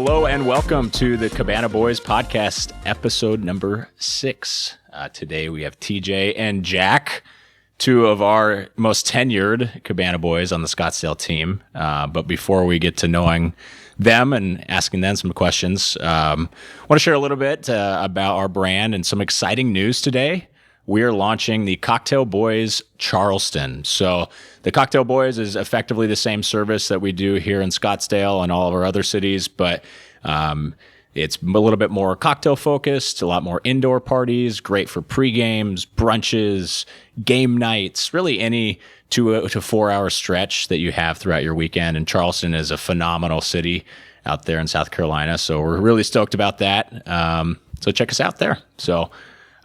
Hello and welcome to the Cabana Boys Podcast, episode number 6. Today we have TJ and Jack, two of our most tenured Cabana Boys on the Scottsdale team. But before we get to knowing them and asking them some questions, I want to share a little bit about our brand and some exciting news today. We are launching the Cocktail Boys Charleston. So the Cocktail Boys is effectively the same service that we do here in Scottsdale and all of our other cities, but it's a little bit more cocktail focused, a lot more indoor parties, great for pre-games, brunches, game nights, really any 2 to 4 hour stretch that you have throughout your weekend. And Charleston is a phenomenal city out there in South Carolina. So we're really stoked about that. So check us out there. So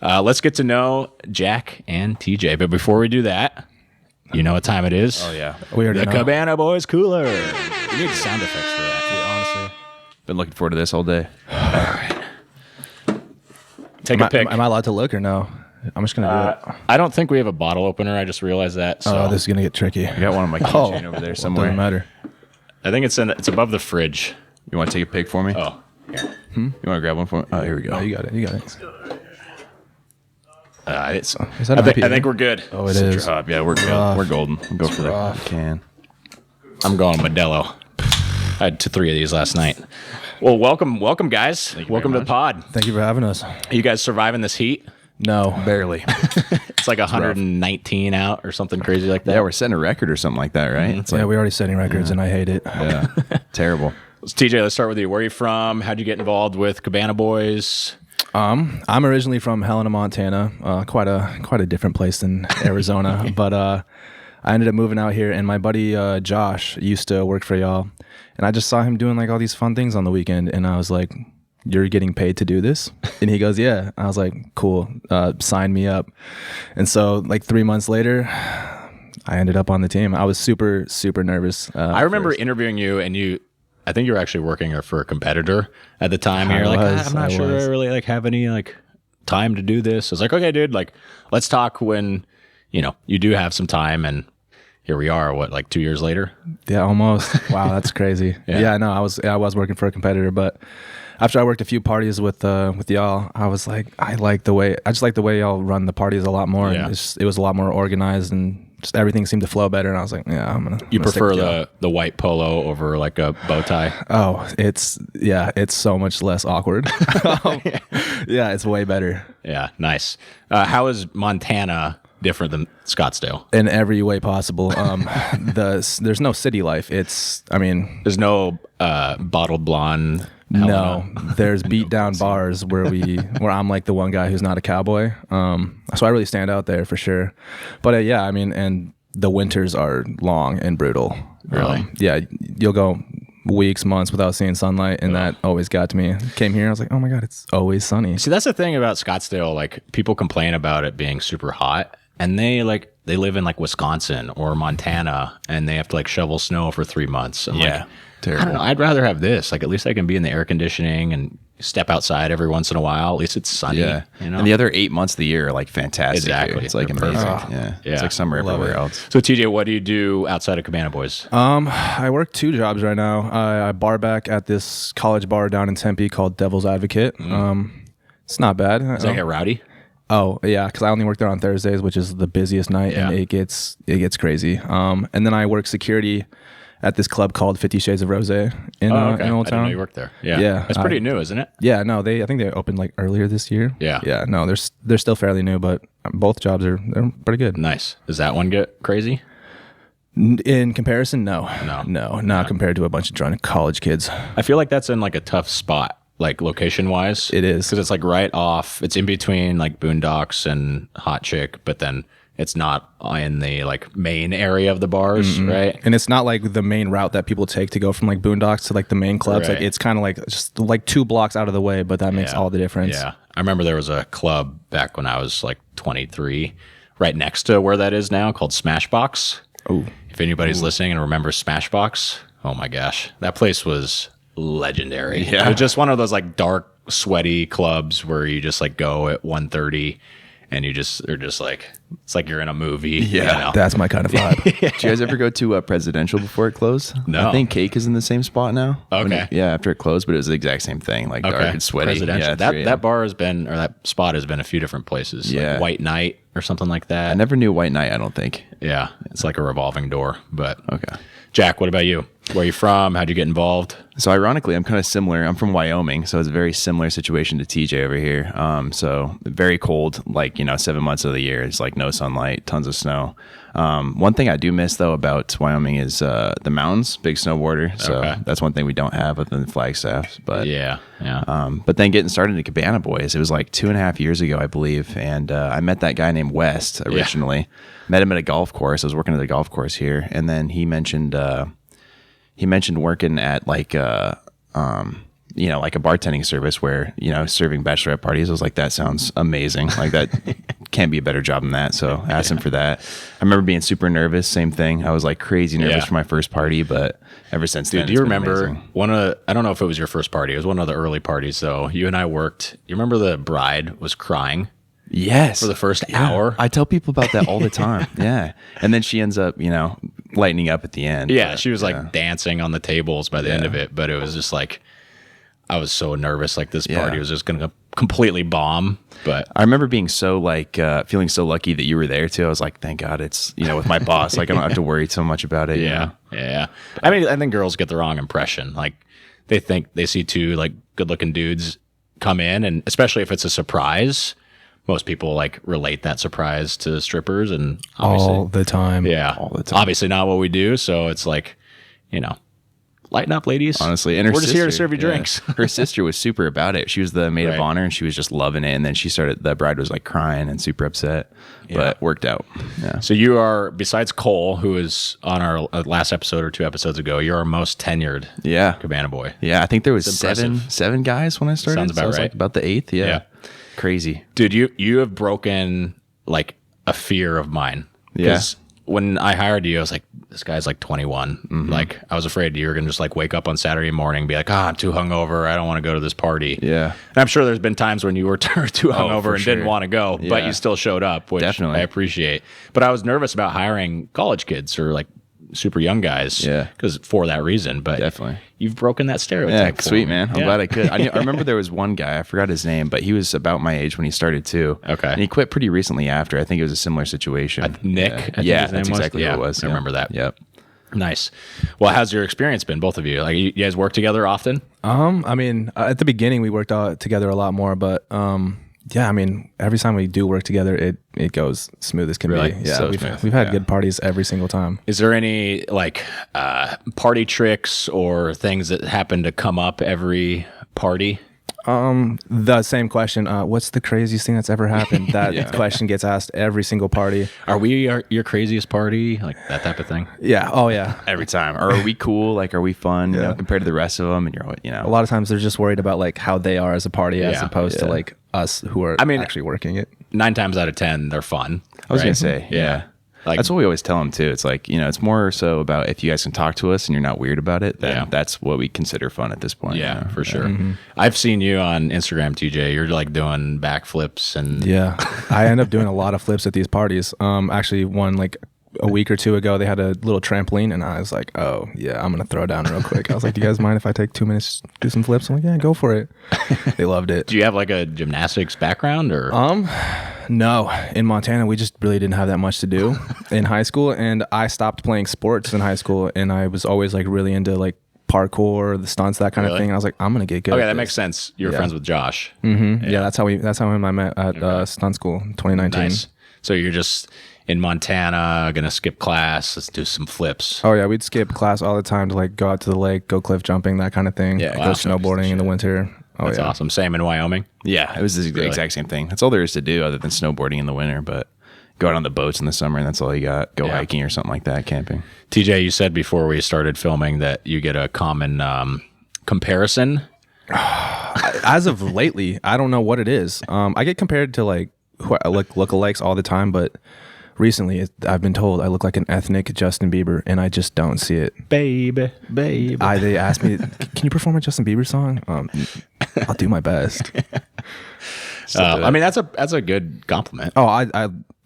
let's get to know Jack and TJ. But before we do that, you know what time it is? Oh, yeah. We already know. Cabana Boys Cooler. We need sound effects for that. Yeah, honestly. Been looking forward to this all day. All right. Take a pick. Am I allowed to look or no? I'm just going to do it. I don't think we have a bottle opener. I just realized that. So. Oh, this is going to get tricky. I got one on my keychain over there somewhere. Doesn't matter. I think it's above the fridge. You want to take a pic for me? Oh, here. You want to grab one for me? Oh, here we go. Oh, you got it. You got it. I think we're good. Oh, it is. Yeah, we're good. We're golden. We'll go for the can. I'm going Modelo. I had 3 of these last night. Well, welcome guys. Welcome to the pod. Thank you for having us. Are you guys surviving this heat? No. Barely. It's like 119 out or something crazy like that. Yeah, we're setting a record or something like that, right? It's We're already setting records, and I hate it. Yeah. Terrible. TJ, let's start with you. Where are you from? How'd you get involved with Cabana Boys? I'm originally from Helena, Montana. Quite a different place than Arizona, but I ended up moving out here, and my buddy Josh used to work for y'all, and I just saw him doing like all these fun things on the weekend, and I was like, "You're getting paid to do this?" And he goes, "Yeah." I was like, "Cool, sign me up." And so like 3 months later, I ended up on the team. I was super nervous. I remember interviewing you, and I think you were actually working for a competitor at the time. And you're like, I'm not sure I really have any time to do this. I was like, okay, dude, let's talk when, you do have some time. And here we are, 2 years later? Yeah, almost. Wow, that's crazy. Yeah, no, I was working for a competitor, but after I worked a few parties with y'all, I was like, I just like the way y'all run the parties a lot more. Yeah. And it was a lot more organized, and just everything seemed to flow better. And I was like, yeah, You prefer the white polo over a bow tie? Oh, it's so much less awkward. Yeah, it's way better. Yeah, nice. How is Montana different than Scottsdale? In every way possible. There's no city life. There's no bottled blonde. No, there's beat down bars where I'm like the one guy who's not a cowboy. So I really stand out there for sure. But and the winters are long and brutal. Really? Yeah, you'll go weeks, months without seeing sunlight, and that always got to me. Came here, I was like, oh my God, it's always sunny. See, that's the thing about Scottsdale. People complain about it being super hot, and they live in Wisconsin or Montana, and they have to shovel snow for 3 months. Terrible. I don't know. I'd rather have this. At least I can be in the air conditioning and step outside every once in a while. At least it's sunny. Yeah. And the other 8 months of the year are fantastic. Exactly. Here. It's amazing. Yeah. It's like summer everywhere else. So TJ, what do you do outside of Cabana Boys? I work 2 jobs right now. I bar back at this college bar down in Tempe called Devil's Advocate. It's not bad. Does that get rowdy? Oh yeah, because I only work there on Thursdays, which is the busiest night, and it gets crazy. And then I work security at this club called 50 Shades of Rose in Old Town. I didn't know you worked there. Yeah. It's pretty new, isn't it? Yeah, no, I think they opened earlier this year. Yeah. Yeah, no, they're still fairly new, but both jobs they're pretty good. Nice. Does that one get crazy? In comparison, no, not compared to a bunch of drunk college kids. I feel like that's in a tough spot, location wise. It is, because it's right off. It's in between Boondocks and Hot Chick, but then it's not in the main area of the bars, right? And it's not the main route that people take to go from Boondocks to the main clubs. Right. It's kind of just 2 blocks out of the way, but that makes all the difference. Yeah, I remember there was a club back when I was 23, right next to where that is now, called Smashbox. Oh, if anybody's listening and remembers Smashbox, oh my gosh, that place was legendary. Yeah, it was just one of those dark, sweaty clubs where you just go at 1:30. and you just are just like, it's like you're in a movie. Yeah. You know? That's my kind of vibe. Did you guys ever go to Presidential before it closed? No. I think Cake is in the same spot now. Okay. After it closed, but it was the exact same thing, like dark and sweaty. Presidential. Yeah, That bar has been, or that spot has been a few different places. Yeah. Like White Knight or something like that. I never knew White Knight, I don't think. Yeah. It's like a revolving door. But Okay. Jack, what about you? Where are you from? How'd you get involved? So ironically, I'm kind of similar. I'm from Wyoming, so it's a very similar situation to TJ over here. So very cold, like, 7 months of the year. It's like no sunlight, tons of snow. One thing I do miss though about Wyoming is the mountains, big snowboarder. So that's one thing we don't have other than Flagstaff. But Yeah. but then getting started into Cabana Boys, it was like 2.5 years ago, I believe. And I met that guy named West originally. Met him at a golf course. I was working at a golf course here. And then he mentioned working at like, like a bartending service where, serving bachelorette parties. I was like, that sounds amazing. Like that can't be a better job than that. So I asked him for that. I remember being super nervous. Same thing. I was like crazy nervous for my first party, but ever since then, do you remember I don't know if it was your first party. It was one of the early parties. So you and I worked. You remember the bride was crying? Yes. For the first hour. I tell people about that all the time. Yeah. And then she ends up, lightening up at the end. Yeah. But, she was like dancing on the tables by the end of it. But it was just like, I was so nervous. Like this party was just going to completely bomb. But I remember being so like, feeling so lucky that you were there too. I was like, thank God it's, with my boss. Like I don't have to worry so much about it. Yeah. I mean, I think girls get the wrong impression. Like they think they see two like good looking dudes come in, and especially if it's a surprise. Most people like relate that surprise to strippers, and obviously all the time. Yeah, all the time. Obviously not what we do. So it's like, lighten up, ladies. Honestly, and we're just here to serve you drinks. Her sister was super about it. She was the maid of honor, and she was just loving it. And then the bride was like crying and super upset, but worked out. Yeah. So you are, besides Cole, who was on our last episode or 2 episodes ago, you're our most tenured Cabana Boy. Yeah, I think there was seven guys when I started. Sounds about right. Like about the 8th. Yeah. Crazy. Dude, you have broken like a fear of mine. Because when I hired you, I was like, this guy's like 21. Mm-hmm. Like I was afraid you were going to just like wake up on Saturday morning and be like, I'm too hungover. I don't want to go to this party. Yeah. And I'm sure there's been times when you were too hungover and didn't want to go, but you still showed up, which I appreciate. But I was nervous about hiring college kids or like super young guys. Yeah. Because for that reason, but definitely you've broken that stereotype. Yeah, sweet, man. I'm glad I could. I remember there was one guy, I forgot his name, but he was about my age when he started too. Okay. And he quit pretty recently after. I think it was a similar situation. Nick. I think that's exactly who it was. I remember that. Yep. Nice. Well, how's your experience been, both of you? Like, you guys work together often? I mean, at the beginning we worked out together a lot more, but yeah, I mean, every time we do work together, it goes smooth as can be. Yeah, so we've had good parties every single time. Is there any like party tricks or things that happen to come up every party? The same question. What's the craziest thing that's ever happened? That question gets asked every single party. Are we your craziest party? Like that type of thing? Yeah. Oh yeah. Every time. Or are we cool? Like, are we fun? Compared to the rest of them? And a lot of times they're just worried about like how they are as a party as opposed to like us who are actually working it. 9 times out of 10, they're fun. I was gonna say, yeah. Like, that's what we always tell them too. It's like, it's more so about if you guys can talk to us and you're not weird about it, then that's what we consider fun at this point. Yeah, for sure. Mm-hmm. I've seen you on Instagram, TJ. You're like doing backflips and I end up doing a lot of flips at these parties. Actually, one like a week or 2 ago, they had a little trampoline, and I was like, oh yeah, I'm gonna throw down real quick. I was like, do you guys mind if I take 2 minutes to do some flips? I'm like, yeah, go for it. They loved it. Do you have like a gymnastics background or? No, in Montana, we just really didn't have that much to do in high school, and I stopped playing sports in high school, and I was always like really into like parkour, the stunts, that kind of thing. And I was like, I'm gonna get good. Okay, that makes sense. You were friends with Josh. Mm-hmm. Yeah, that's how I met at stunt school in 2019. Nice. So you're just in Montana, gonna skip class. Let's do some flips. Oh yeah, we'd skip class all the time to like go out to the lake, go cliff jumping, that kind of thing. Yeah, go snowboarding in the winter. Oh, that's awesome. Same in Wyoming? Yeah, it was the exact same thing. That's all there is to do other than snowboarding in the winter, but go out on the boats in the summer, and that's all you got. Go hiking or something like that, camping. TJ, you said before we started filming that you get a common comparison. As of lately, I don't know what it is. I get compared to like lookalikes all the time, but recently I've been told I look like an ethnic Justin Bieber, and I just don't see it. Baby. They asked me, can you perform a Justin Bieber song? I'll do my best. I mean, that's a good compliment. Oh,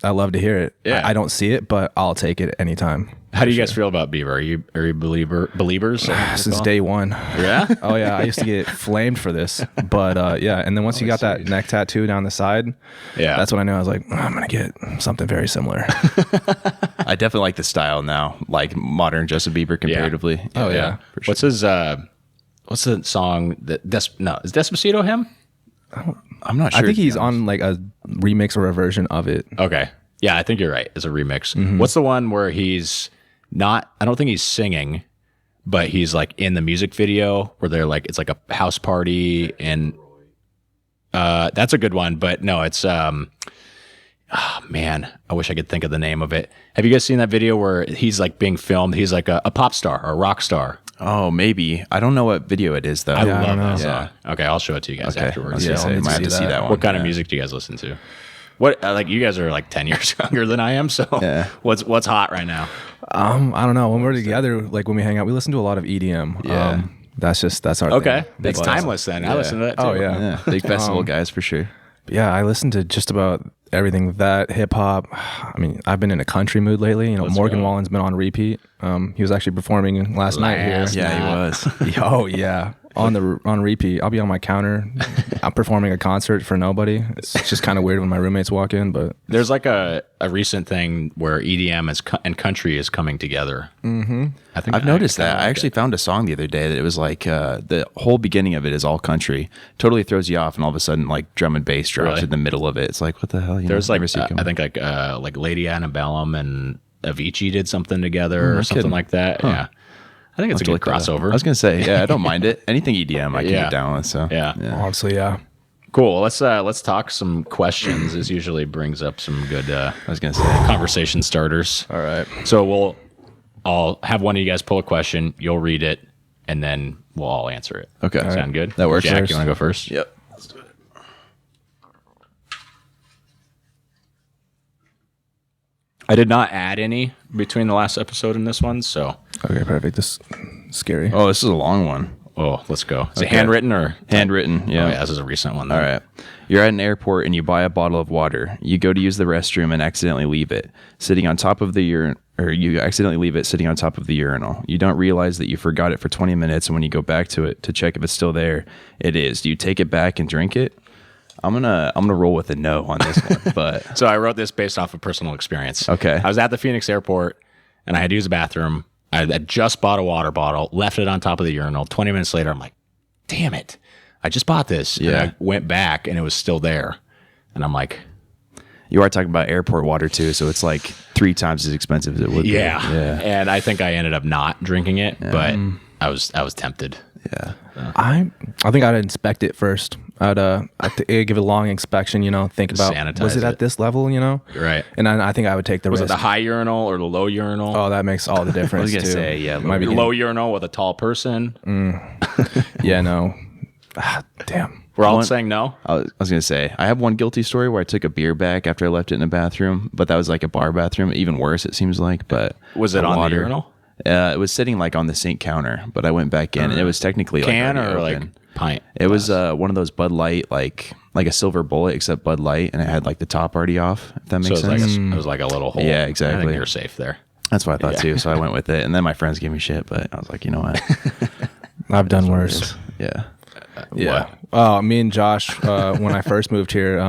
I love to hear it. Yeah. I don't see it, but I'll take it anytime. How do you guys feel about Bieber? Are you believers? Since day one. Yeah? Oh yeah, I used to get flamed for this, but yeah. And then once you got that neck tattoo down the side, that's when I knew I was like, I'm gonna get something very similar. I definitely like the style now, like modern Justin Bieber comparatively. Yeah. Oh yeah. For sure. What's the song that is Despacito him? I'm not sure. I think he's on like a remix or a version of it. Okay. Yeah, I think you're right. It's a remix. Mm-hmm. What's the one where he's not, I don't think he's singing, but he's like in the music video where they're like, it's like a house party and that's a good one, but no, it's, oh man, I wish I could think of the name of it. Have you guys seen that video where he's like being filmed? He's like a pop star or a rock star. Oh, maybe. I don't know what video it is though. I love don't know. that song. Okay, I'll show it to you guys afterwards. I was gonna say, I might have to see that one. What kind of music do you guys listen to? What like you guys are like 10 years younger than I am, so what's hot right now? I don't know. When we're together, like when we hang out, we listen to a lot of EDM. Yeah. That's our Okay. thing. It's timeless then. I listen to that too. Oh yeah. Yeah, big festival guys for sure. Yeah, I listen to just about everything, that hip hop. I mean, I've been in a country mood lately. You know, Morgan Wallen's been on repeat. He was actually performing last night here. Yeah, he was. Oh yeah, on repeat. I'll be on my counter. I'm performing a concert for nobody. It's just kind of weird when my roommates walk in, but There's like a recent thing where EDM and country is coming together. Mm-hmm. I think I've noticed that. I actually found a song the other day that it was like the whole beginning of it is all country. Totally throws you off, and all of a sudden, like drum and bass drops Really? in the middle of it. It's like, what the hell? You There's know, like never see it coming. I think like Lady Antebellum and Avicii did something together or something kidding. like that. Yeah. I think it's a good crossover. I was gonna say, yeah, I don't mind it. Anything EDM, I can get down with. So Yeah. honestly, yeah. Cool. Let's talk some questions. This usually brings up some good I was gonna say, conversation starters. All right. So I'll have one of you guys pull a question. You'll read it, and then we'll all answer it. Okay. Sound All good? That works. Jack, First. you want to go first? Yep. I did not add any between the last episode and this one, so Okay, perfect. This is scary. Oh, this is a long one. let's go. Is it Okay. handwritten or Handwritten. Yeah. Oh, yeah, this is a recent one. All right. You're at an airport and you buy a bottle of water. You go to use the restroom and accidentally leave it sitting on top of the you accidentally leave it sitting on top of the urinal. You don't realize that you forgot it for 20 minutes, and when you go back to it to check if it's still there, it is. Do you take it back and drink it? I'm gonna roll with a no on this one, but So I wrote this based off of personal experience. Okay. I was at the Phoenix airport and I had to use the bathroom. I had just bought a water bottle, left it on top of the urinal. 20 minutes later, I'm like, damn it. I just bought this. Yeah. And I went back and it was still there. And I'm like, you are talking about airport water too, so it's like 3 times as expensive as it would be. yeah. Yeah. And I think I ended up not drinking it, but I was tempted. Yeah. I think I'd inspect it first. I'd give it a long inspection, think about, Sanitize was it at this level, Right. And I think I would take the Was risk. it the high urinal or the low urinal? Oh, that makes all the difference. I was gonna too. say, yeah, Might be Low urinal with a tall person. Yeah, no. Damn. We're all saying no. I was gonna say, I have one guilty story where I took a beer back after I left it in a bathroom, but that was like a bar bathroom. Even worse, it seems like. But Was it on the urinal? It was sitting like on the sink counter, but I went back in and it was technically Can like or already like open. pint? It was one of those Bud Light, like a silver bullet, except Bud Light, and it had like the top already off. If that So makes it was, sense. like it was like a little hole. Yeah, I exactly. think you're safe there. That's what I thought Yeah. too. So I went with it, and then my friends gave me shit, but I was like, you know what? I've done worse. Yeah. Yeah. Oh, me and Josh, when I first moved here,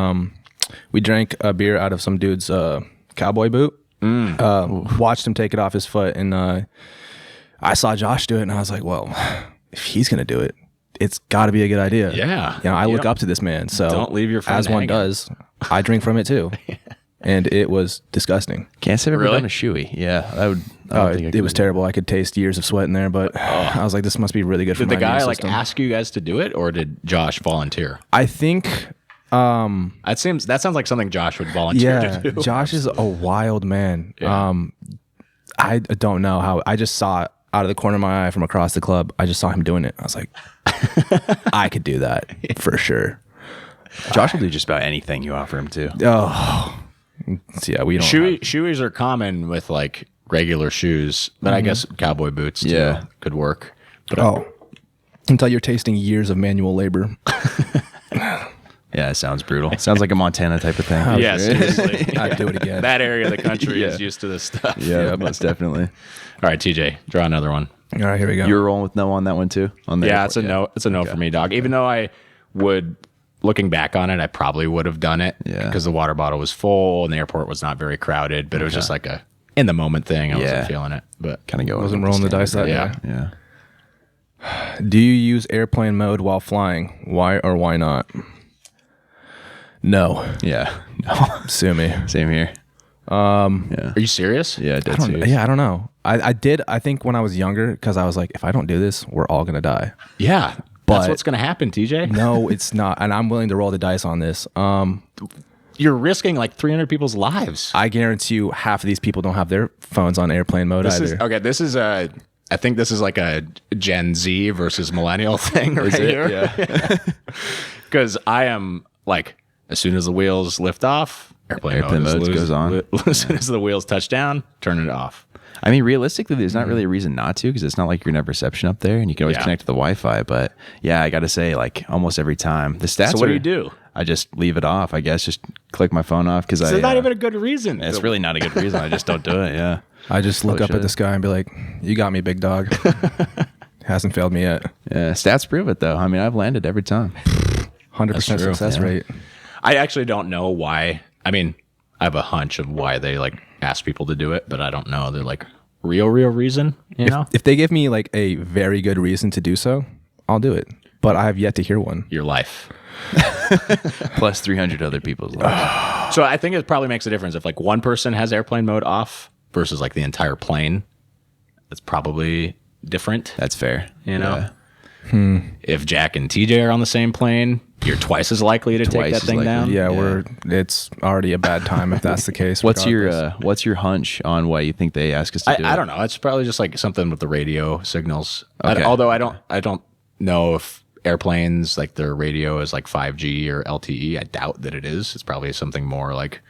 we drank a beer out of some dude's cowboy boot. Watched him take it off his foot, and I saw Josh do it, and I was like, well, if he's gonna do it, it's got to be a good idea. Yeah. I You look don't- up to this man. So don't leave your friend as one hanging. does. I drink from it too, and it was disgusting. Can't say I've ever Really? done a shoey. Yeah, I would. I Oh, don't think I it was could. terrible. I could taste years of sweat in there, but I was like, this must be really good for Did the my guy immune like system. ask you guys to do it, or did Josh volunteer? I think. That sounds like something Josh would volunteer Yeah, to do. Josh is a wild man. Yeah. I don't know how. I just saw it out of the corner of my eye from across the club. I just saw him doing it. I was like, I could do that for sure. Josh will do just about anything you offer him to. Oh, so yeah, we don't. Shoeys are common with like regular shoes, but I guess cowboy boots too Yeah. could work. But Oh, until you're tasting years of manual labor. Yeah, Yeah, it sounds brutal. Sounds like a Montana type of thing. Yeah, seriously. I'd do it again. That area of the country is used to this stuff. Yeah, most definitely. All right, TJ, draw another one. All right, here we go. You're rolling with no on that one too? On the Yeah, airport? it's a no. It's a no for me, dog. Even though I would, looking back on it, I probably would have done it because the water bottle was full and the airport was not very crowded. But it was just like a in the moment thing. I wasn't feeling it. But Kind of going. Wasn't rolling the dice that day. Yeah. Do you use airplane mode while flying? Why or why not? No. Yeah. No. Sue me. Same here. are you serious? Yeah, dead serious. Yeah, I don't know. I did. I think when I was younger, because I was like, if I don't do this, we're all gonna die. Yeah. But- That's what's going to happen, TJ. No, it's not. And I'm willing to roll the dice on this. You're risking like 300 people's lives. I guarantee you, half of these people don't have their phones on airplane mode This either. is okay. This is a. I think this is like a Gen Z versus millennial thing right here. Yeah. Because I am like, as soon as the wheels lift off, airplane mode goes on. As soon as the wheels touch down, turn it off. I mean, realistically, there's not really a reason not to because it's not like you're gonna have reception up there and you can always connect to the Wi-Fi. But yeah, I got to say, like almost every time the stats. So what do you do? I just leave it off. I guess just click my phone off because It's not even a good reason. It's really not a good reason. I just don't do it. Yeah. I just look up shit. at the sky and be like, "You got me, big dog." Hasn't failed me yet. Yeah. Stats prove it though. I mean, I've landed every time. 100% true. success rate. I actually don't know why. I mean, I have a hunch of why they like ask people to do it, but I don't know. They're like real reason, you know? If they give me like a very good reason to do so, I'll do it. But I have yet to hear one. Your life. Plus 300 other people's lives. So I think it probably makes a difference if like one person has airplane mode off versus like the entire plane. It's probably different. That's fair. You know? Yeah. If Jack and TJ are on the same plane, you're twice as likely to take Twice that as thing likely. down. Yeah, it's already a bad time if that's the case. What's regardless. your hunch on why you think they ask us to do it? I don't know. It's probably just like something with the radio signals. Okay. Although I don't know if airplanes like their radio is like 5G or LTE. I doubt that it is. It's probably something more like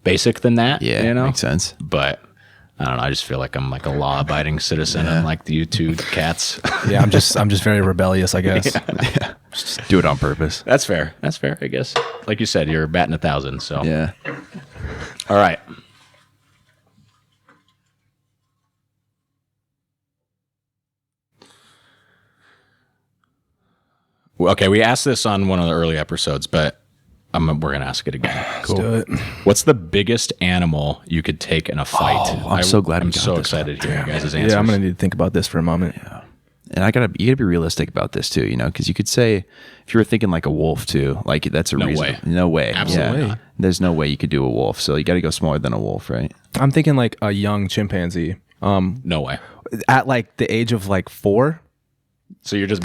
basic than that. Yeah, you know, makes sense. But I don't know. I just feel like I'm like a law-abiding citizen, unlike you two cats. Yeah, I'm just very rebellious, I guess. Just do it on purpose. That's fair. That's fair, I guess. Like you said, you're batting 1,000. So Yeah. all right. Okay, we asked this on one of the early episodes, but we're gonna ask it again. Let's do it. What's the biggest animal you could take in a fight? Oh, I'm so glad we I'm got so this excited to hear you guys' answers. Yeah, I'm gonna need to think about this for a moment. And you gotta be realistic about this too, you know, because you could say if you were thinking like a wolf too, like that's a No reason. way. No way. Absolutely Yeah. not. There's no way you could do a wolf. So you got to go smaller than a wolf, right? I'm thinking like a young chimpanzee, No way. at like the age of like 4. So you're just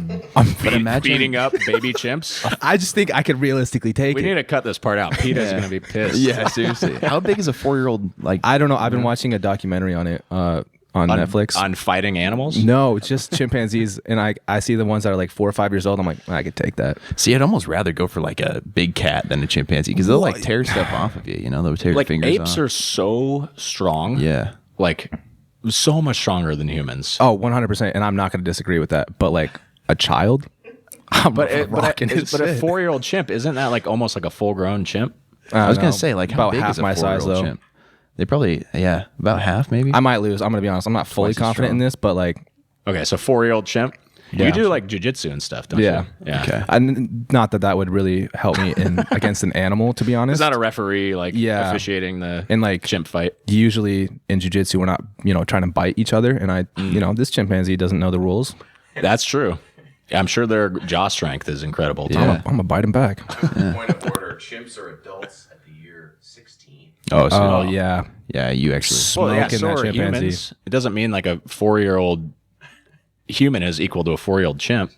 imagine- beating up baby chimps? I just think I could realistically take We it. need to cut this part out. Peter's gonna be pissed. seriously. How big is a 4-year-old? Like, I don't know. I've been watching a documentary on it on Netflix. On fighting animals? No, just chimpanzees, and I see the ones that are like 4 or 5 years old. I'm like, I could take that. see, I'd almost rather go for like a big cat than a chimpanzee because they'll like tear stuff off of you. You know, they'll tear your Like fingers apes off. are so strong. Yeah. Like so much stronger than humans. Oh, 100%. And I'm not going to disagree with that. But like a child, But a 4 4-year-old chimp, isn't that like almost like a full-grown chimp? I was gonna say like how about big half is a my size 4-year-old though. chimp? They probably about half maybe. I might lose. I'm going to be honest. I'm not fully Twice as confident in strong. this, but like, Okay, so 4-year-old chimp. Yeah. You do like jujitsu and stuff, don't yeah. you? Yeah. Okay. Not that would really help me in against an animal, to be honest. There's not a referee like Yeah. officiating the And, like, chimp fight. Usually in jiu-jitsu, we're not, trying to bite each other. And this chimpanzee doesn't know the rules. That's true. I'm sure their jaw strength is incredible. Too. Yeah. I'm going to bite him back. Point of order: chimps are adults at the year 16. Oh, so Oh, yeah. yeah, you actually. Well, yeah, Smoking so that are chimpanzee. humans. It doesn't mean like a 4-year-old human is equal to a 4-year-old chimp.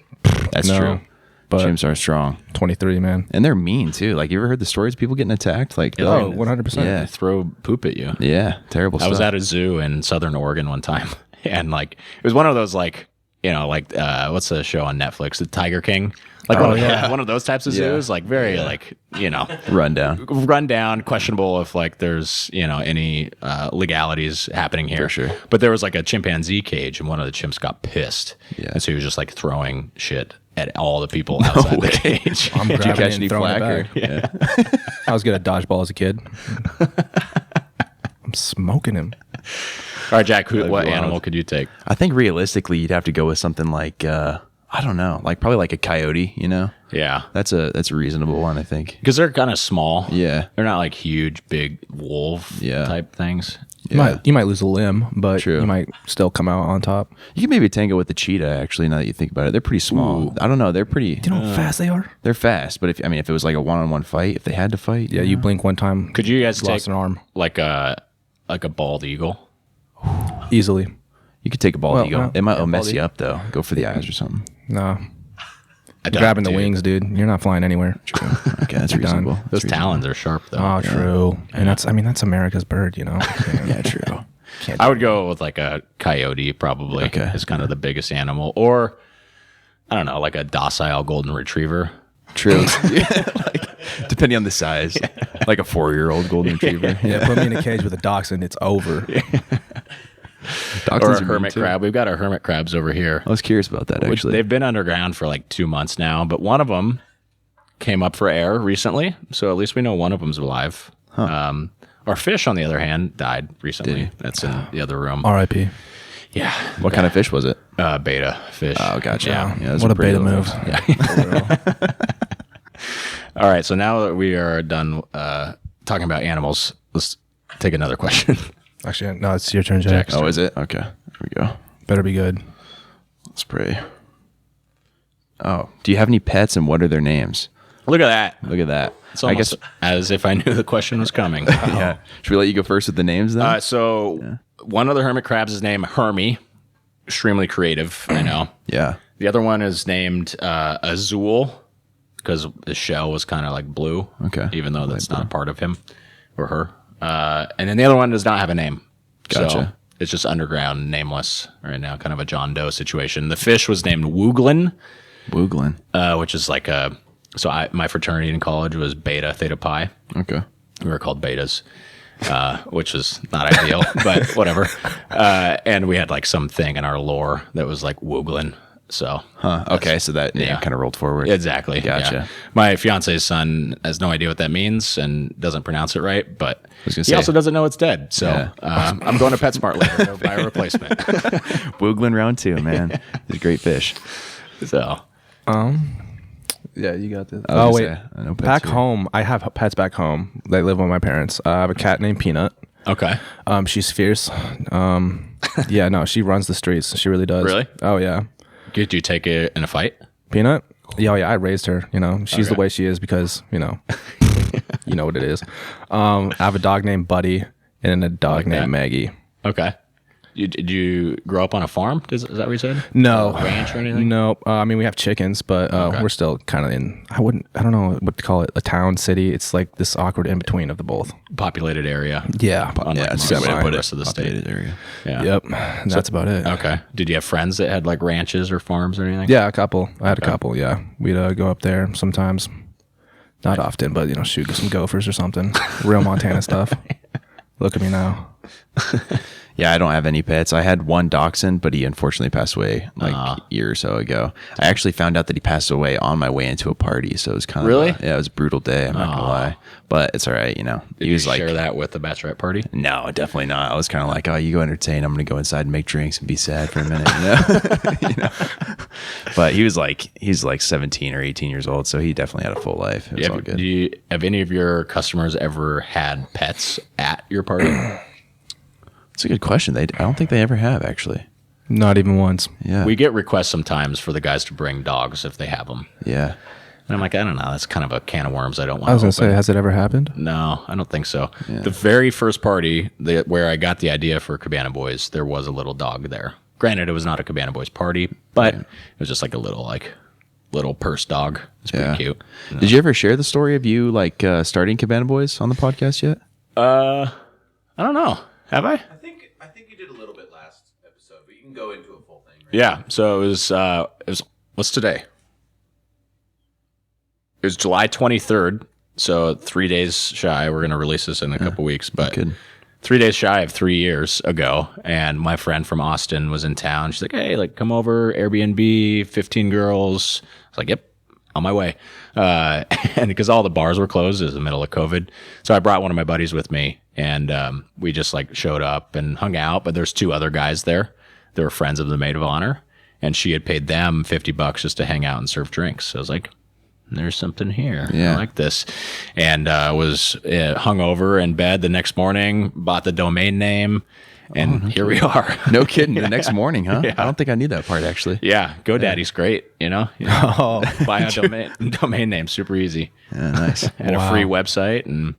That's No. true. But Chimps are strong 23, man. and they're mean too. Like you ever heard the stories of people getting attacked? Like Oh, 100%. Yeah. They throw poop at you. Yeah, terrible I was stuff. at a zoo in Southern Oregon one time, and like it was one of those like what's the show on Netflix, The Tiger King, Like yeah. one of those types of zoos, like very like, Run down, questionable if like there's, any legalities happening here. For sure. But there was like a chimpanzee cage and one of the chimps got pissed. Yeah. And so he was just like throwing shit at all the people outside the cage. I'm Did you grabbing catch it any and throwing it flack? back. I was good at dodgeball as a kid. I'm smoking him. All right, Jack, what wild. animal could you take? I think realistically, you'd have to go with something like I don't know, like probably like a coyote. Yeah. That's a reasonable one, I think. Because they're kind of small. Yeah. They're not like huge, big wolf type things. You might lose a limb, but True. you might still come out on top. You can maybe tango with the cheetah. Actually, now that you think about it, they're pretty small. Ooh. I don't know. They're pretty. Do you know how fast they are? They're fast, but if it was like a one-on-one fight, if they had to fight, Yeah, you blink one time. Could you guys lost take an arm like a bald eagle? easily? you could take a bald Well, eagle. well, It might yeah, mess bald you up though. Go for the eyes or something. No, I doubt grabbing it, the dude. wings, dude. You're not flying anywhere. Okay, that's You're done. reasonable. Those That's reasonable. talons are sharp though. Oh, true. And that's America's bird, Yeah, true. I would go with like a coyote probably. Okay. Is kind of the biggest animal. Or I don't know, like a docile golden retriever. True. Like, depending on the size, like a 4-year-old golden retriever. Yeah, put me in a cage with a dachshund. It's over. Or Dachshunds a are mean, hermit too. crab. We've got our hermit crabs over here. I was curious about that Which actually. they've been underground for like 2 months now, but one of them came up for air recently, so at least we know one of them's alive. Our fish, on the other hand, died recently. That's in the other room. R.I.P. Yeah, What kind of fish was it? beta fish. Oh, gotcha. Yeah. those What are a pretty beta little move. ones. All right, so now that we are done talking about animals, let's take another question. Actually, no, it's your turn, Jack. Oh, is it? Okay. Here we go. Better be good. Let's pray. Oh, do you have any pets and what are their names? Look at that. Look at that. It's almost as if I knew the question was coming. Yeah. Should we let you go first with the names then? So one of the hermit crabs is named Hermie. Extremely creative, I know. yeah. The other one is named Azul because the shell was kind of like blue. Okay. Even though that's not a part of him or her. And then the other one does not have a name. So Gotcha. it's just underground, nameless right now, kind of a John Doe situation. The fish was named Wooglin, Wooglin. which is like my fraternity in college was Beta Theta Pi. Okay. We were called betas, which was not ideal, but whatever. And we had like something in our lore that was like Wooglin. So, Okay, so that name yeah. kind of rolled forward. exactly. Gotcha. Yeah. My fiance's son has no idea what that means and doesn't pronounce it right, but was gonna he say. also doesn't know it's dead. So Yeah. I'm going to PetSmart later to buy a replacement. Wooglin round 2, man. He's a great fish. So, Yeah, you got this. I Oh, was wait. gonna say, I know pets Back here. home, I have pets back home. They live with my parents. I have a cat named Peanut. okay. She's fierce. Yeah, no, she runs the streets. She really does. Really? Oh, yeah. Did you take it in a fight? Peanut? Yeah, oh, yeah, I raised her. She's the Okay. way she is because, you know what it is. I have a dog named Buddy and a dog named that. Maggie. Okay. Did you grow up on a farm? Is that what you said? No. A ranch or anything? No, I mean we have chickens, but we're still kind of in. I don't know what to call it. A town, city. It's like this awkward in between of the both. Populated area. Yeah, Unlike Yeah, most that's a good way to of put the it. rest of the state. Populated area. Yeah. Yep, that's about it. Okay. Did you have friends that had like ranches or farms or anything? Yeah, a couple. I had a couple. Yeah, we'd go up there sometimes. Not often, but shoot some gophers or something. Real Montana stuff. Look at me now. Yeah, I don't have any pets. I had one dachshund, but he unfortunately passed away like a year or so ago. I actually found out that he passed away on my way into a party, so it was kind of Really? yeah, it was a brutal day. I'm not gonna lie, but it's all right. Did he was you like, share that with the bachelorette party? no, definitely not. I was kind of like, oh, you go entertain. I'm gonna go inside and make drinks and be sad for a minute. But he's like 17 or 18 years old, so he definitely had a full life. It was all good. Have any of your customers ever had pets at your party? It's a good question. I don't think they ever have actually. Not even once. Yeah, We get requests sometimes for the guys to bring dogs if they have them. yeah. And I'm like, I don't know. That's kind of a can of worms I don't want I was to gonna open. say, has it ever happened? No, I don't think so. The very first party where I got the idea for Cabana Boys, there was a little dog there. Granted, it was not a Cabana Boys party, but it was just like a little purse dog. It's pretty Yeah. cute. Did you ever share the story of you starting Cabana Boys on the podcast yet? I don't know. Have I? I think you did a little bit last episode, but you can go into a full thing. Right? Yeah. So it was what's today? It was July 23rd, so 3 days shy. We're going to release this in a couple weeks, but 3 days shy of 3 years ago. And my friend from Austin was in town. She's like, hey, like come over, Airbnb, 15 girls. I was like, yep, on my way. And because all the bars were closed, it was the middle of COVID. So I brought one of my buddies with me, and we just like showed up and hung out. But there's 2 other guys there. They were friends of the maid of honor, and she had paid them $50 just to hang out and serve drinks. So I was like, there's something here. I like this. And was hungover in bed the next morning, bought the domain name, and here we are. No kidding. The next morning, huh? Yeah. I don't think I knew that part, actually. Yeah. GoDaddy's great, you know? Buy a domain name, super easy. Yeah, nice. And a free website, and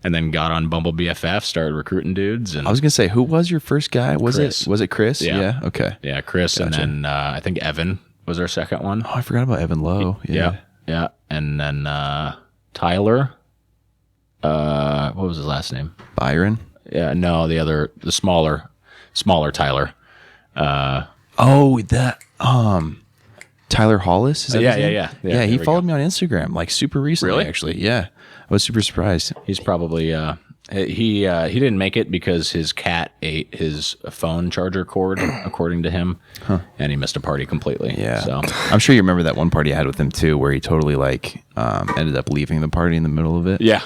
then got on Bumble BFF, started recruiting dudes. And I was going to say, who was your first guy? Was Chris. it Chris? Yeah. Okay. Yeah, Chris. Gotcha. And then I think Evan was our second one. Oh, I forgot about Evan Lowe. Yeah. And then Tyler. What was his last name? Byron. Yeah, no, the smaller Tyler. Tyler Hollis? Is that his name? Yeah, he followed me on Instagram like super recently, Really? actually. Yeah. I was super surprised. He's probably he didn't make it because his cat ate his phone charger cord, according to him, and he missed a party completely. Yeah. So I'm sure you remember that one party I had with him too, where he totally like ended up leaving the party in the middle of it. Yeah.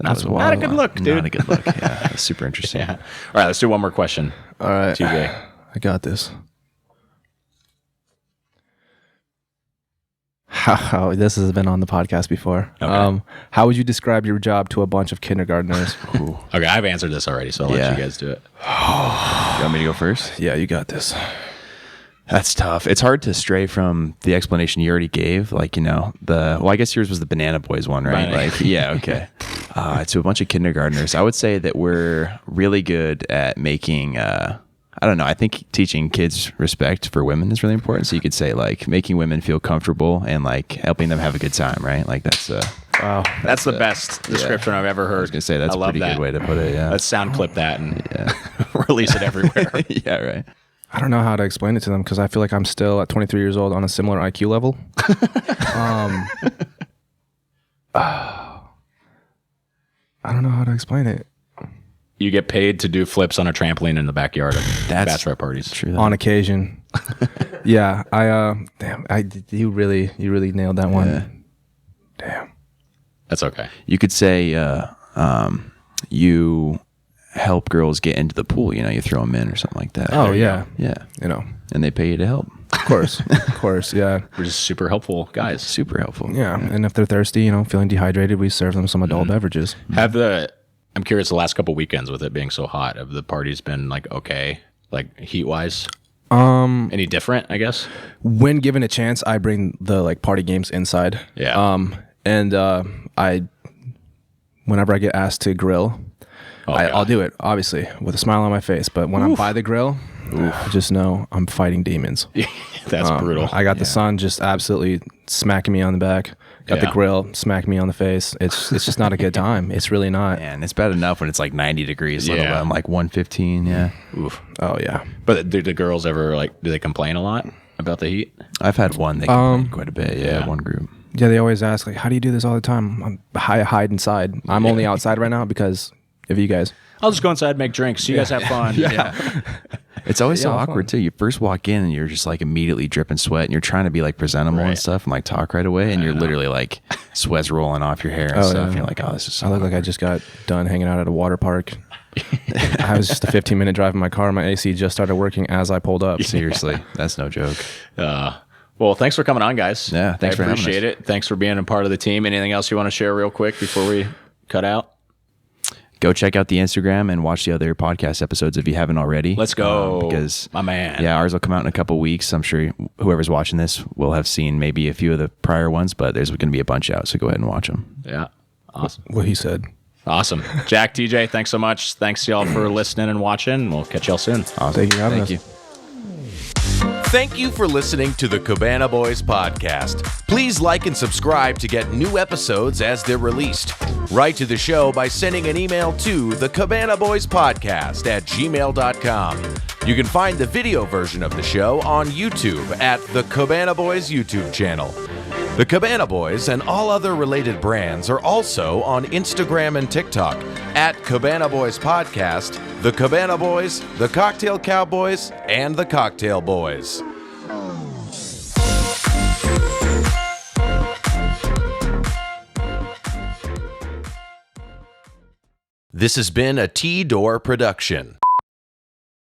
Not a good look, dude. Not a good look. Yeah. That's super interesting. Yeah. All right, let's do one more question. All right. TJ. I got this. How this has been on the podcast before. Okay. How would you describe your job to a bunch of kindergartners? Okay, I've answered this already, so I'll let you guys do it. You want me to go first? Yeah, you got this. That's tough. It's hard to stray from the explanation you already gave. Like, I guess yours was the Banana Boys one, right? Like, yeah, okay. To a bunch of kindergartners, I would say that we're really good at making, I don't know, I think teaching kids respect for women is really important. So you could say like making women feel comfortable and like helping them have a good time, right? Like that's wow, that's the best description I've ever heard. I was gonna say that's a pretty good way to put it. Yeah, let's sound clip that and release it everywhere. Yeah, right. I don't know how to explain it to them because I feel like I'm still at 23 years old on a similar IQ level. I don't know how to explain it. You get paid to do flips on a trampoline in the backyard of bachelorette parties. True. On occasion. Yeah, you really nailed that one. Yeah. Damn. That's okay. You could say you help girls get into the pool. You throw them in or something like that. Oh yeah. Yeah. And they pay you to help. Of course. Yeah. We're just super helpful guys. Super helpful. Yeah. And if they're thirsty, feeling dehydrated, we serve them some adult beverages. I'm curious, the last couple weekends with it being so hot, have the parties been like okay, like heat wise? Any different, I guess? When given a chance, I bring the like party games inside. Yeah. Whenever I get asked to grill, I'll do it, obviously, with a smile on my face. But when I'm by the grill, I just know I'm fighting demons. That's brutal. I got the sun just absolutely smacking me on the back. Got the grill smacking me on the face. It's just not a good time. It's really not. Man, it's bad enough when it's like 90 degrees, let alone like 115. Yeah. Oof. Oh, yeah. But do the girls ever do they complain a lot about the heat? I've had one. They complain quite a bit. Yeah, one group. Yeah, they always ask, like, how do you do this all the time? I hide inside. I'm only outside right now because of you guys. I'll just go inside and make drinks. You guys have fun. Yeah. It's always so awkward too. You first walk in and you're just like immediately dripping sweat and you're trying to be like presentable and stuff and like talk right away and you're literally like sweat's rolling off your hair and stuff. And you're like, oh, this is so I look awkward. like I just got done hanging out at a water park. I was just a 15-minute drive in my car. My AC just started working as I pulled up. Seriously, that's no joke. Well, thanks for coming on, guys. Yeah, thanks for having us. I appreciate it. Thanks for being a part of the team. Anything else you want to share real quick before we cut out? Go check out the Instagram and watch the other podcast episodes if you haven't already. Let's go. Because my man. Yeah, ours will come out in a couple weeks. I'm sure whoever's watching this will have seen maybe a few of the prior ones, but there's going to be a bunch out, so go ahead and watch them. Yeah. Awesome. What he said. Awesome. Jack, TJ, thanks so much. Thanks y'all for listening and watching. We'll catch y'all soon. Awesome. Thank you for having us. you. Thank you for listening to the Cabana Boys Podcast. Please like and subscribe to get new episodes as they're released. Write to the show by sending an email to the Cabana Boys Podcast at gmail.com. You can find the video version of the show on YouTube at the Cabana Boys YouTube channel. The Cabana Boys and all other related brands are also on Instagram and TikTok at Cabana Boys Podcast, The Cabana Boys, The Cocktail Cowboys, and The Cocktail Boys. This has been a T-Door production.